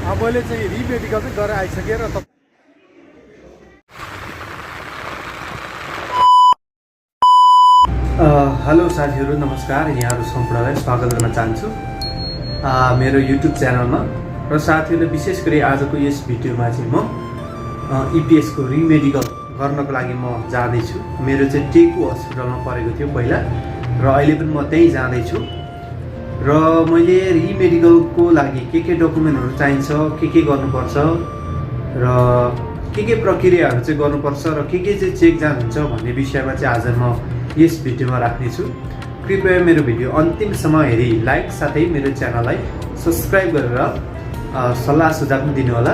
मैले चाहिँ रिमेडिकल चाहिँ गरेर आइसकेँ र हेलो साथीहरू नमस्कार, यहाँहरू सम्पूर्णलाई स्वागत गर्न चाहन्छु मेरो युट्युब च्यानलमा। र साथीहरूले विशेष गरी आजको यस भिडियोमा चाहिँ म इपिएसको रिमेडिकल गर्नको लागि म जाँदैछु। मेरो चाहिँ टेकु हस्पिटलमा परेको थियो पहिला, र अहिले पनि म त्यही जाँदैछु। र मैले रिमेडिकलको लागि के डकुमेन्टहरू चाहिन्छ, के गर्नुपर्छ र के प्रक्रियाहरू चाहिँ गर्नुपर्छ र के चाहिँ चेक जान्छ भन्ने विषयमा चाहिँ आज म यस भिडियोमा राख्नेछु। कृपया मेरो भिडियो अन्तिमसम्म हेरी लाइक साथै मेरो च्यानललाई सब्सक्राइब गरेर सल्लाह सुझाव पनि दिनुहोला।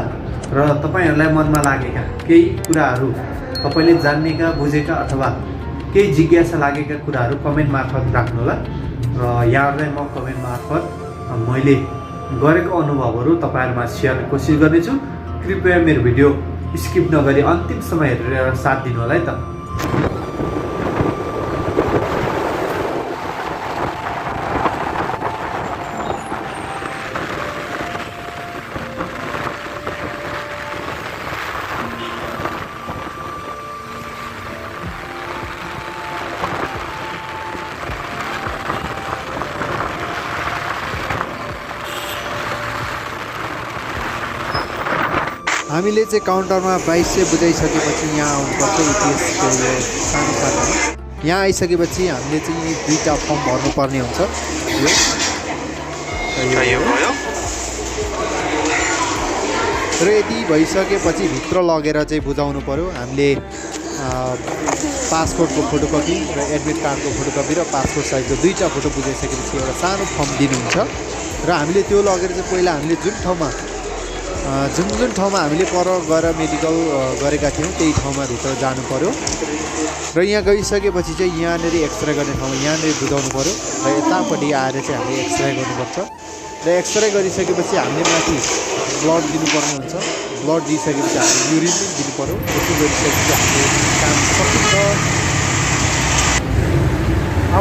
र तपाईहरुलाई मनमा लागेका केही कुराहरू, तपाईले जान्नेका बुझेका अथवा केही जिज्ञासा लागेका कुराहरू कमेन्ट मार्फत राख्नुहोला। र यहाँहरूलाई म कमेन्ट मार्फत मैले गरेको अनुभवहरू तपाईहरुमा शेयर गर्ने कोसिस गर्नेछु। कृपया मेरो भिडियो स्किप नगरी अन्तिमसम्म हेरेर साथ दिनुहोला है त। हामीले चाहिँ काउन्टरमा 2200 बुझाइसकेपछि यहाँ आउनुपर्छ इपिएसको सानो साथमा। यहाँ आइसकेपछि हामीले चाहिँ दुईटा फर्म भर्नुपर्ने हुन्छ। र यति भइसकेपछि भित्र लगेर चाहिँ बुझाउनु पर्यो। हामीले पासपोर्टको फोटोकपी र एडमिट कार्डको फोटोकपी र पासपोर्ट साइजको दुईटा फोटो बुझाइसकेपछि एउटा सानो फर्म दिनुहुन्छ। र हामीले त्यो लगेर चाहिँ पहिला हामीले जुन ठाउँमा हामीले पर गएर मेडिकल गरेका थियौँ त्यही ठाउँमा भित्र जानु पर्यो। र यहाँ गइसकेपछि चाहिँ यहाँनिर एक्सरे गर्ने ठाउँमा यहाँनिर बुझाउनु पर्यो। र यतापट्टि आएर चाहिँ हामीले एक्सरे गर्नुपर्छ। र एक्सरे गरिसकेपछि हामीले माथि ब्लड दिनुपर्ने हुन्छ। ब्लड दिइसकेपछि हामीले युरिन पनि दिनु पर्यो। यति गरिसकेपछि हामीले काम सकिन्छ।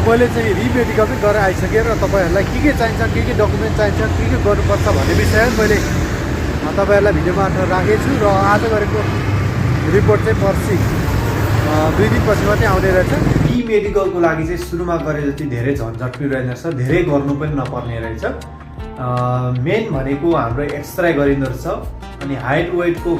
मैले चाहिँ रिमेडिकल चाहिँ गरेर आइसकेँ र तपाईहरुलाई के चाहिन्छ, के डकुमेन्ट चाहिन्छ, के गर्नुपर्छ भन्ने विषयमा मैले तपाईहरुलाई भिडियो मार्फत राखेको छु। र आज गरेको रिपोर्ट चाहिँ पर्सि 2 दिनपछि मात्रै आउने रहेछ। रिमेडिकलको लागि चाहिँ सुरुमा गरे जति धेरै झन्झट पनि रहेछ, धेरै गर्नु पनि नपर्ने रहेछ। मेन भनेको हाम्रो एक्सरे गरिँदो रहेछ। अनि हाइट वेटको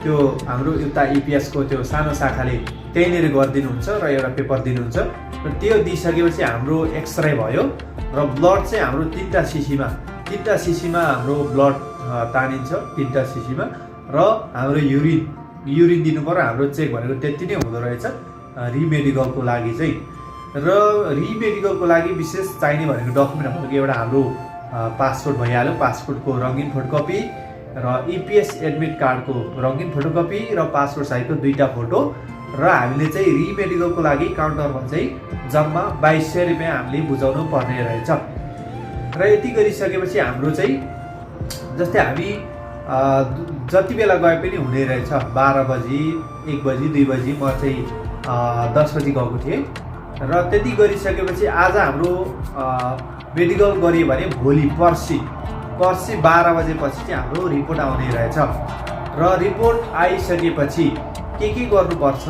त्यो हाम्रो एउटा इपिएसको त्यो सानो शाखाले त्यहीँनिर गरिदिनुहुन्छ र एउटा पेपर दिनुहुन्छ। र त्यो दिइसकेपछि हाम्रो एक्सरे भयो। र ब्लड चाहिँ हाम्रो 3टा सिसीमा हाम्रो ब्लड तानिन्छ 3टा सिसीमा। र हाम्रो युरिन दिनु पर्यो। हाम्रो चेक भनेको त्यति नै हुँदो रहेछ रिमेडिकलको लागि चाहिँ। र रिमेडिकलको लागि विशेष चाहिने भनेको डकुमेन्ट भनेको एउटा हाम्रो पासपोर्ट भइहाल्यो, पासपोर्टको रङ्गीन फोटोकपी र इपिएस एडमिट कार्डको रङ्गीन फोटोकपी र पासपोर्ट साइजको 2टा फोटो। र हामीले चाहिँ रिमेडिकलको लागि काउन्टरमा चाहिँ जम्मा 2200 रुपियाँ हामीले बुझाउनु पर्ने रहेछ। र यति गरिसकेपछि हाम्रो चाहिँ जस्तै हामी जति बेला गए पनि हुने रहेछ। 12 बजी, 1 बजी, 2 बजी, म चाहिँ 10 बजी गएको थिएँ। र त्यति गरिसकेपछि आज हाम्रो मेडिकल गरियो भने भोलि पर्सि 12 बजेपछि चाहिँ हाम्रो रिपोर्ट आउने रहेछ। र रिपोर्ट आइसकेपछि के गर्नुपर्छ,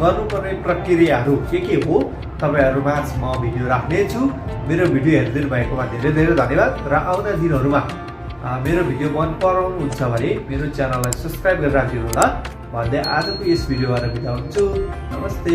गर्नुपर्ने प्रक्रियाहरू के हो तपाईहरुमा म भिडियो राख्नेछु। मेरो भिडियो हेरिदिनु भएकोमा धेरै धन्यवाद। र आउँदा दिनहरूमा मेरो भिडियो मन पराउनुहुन्छ भने मेरो च्यानललाई सब्सक्राइब गरेर राखिदिनु होला भन्दै आजको यस भिडियोबाट बिदा हुन्छु। नमस्ते।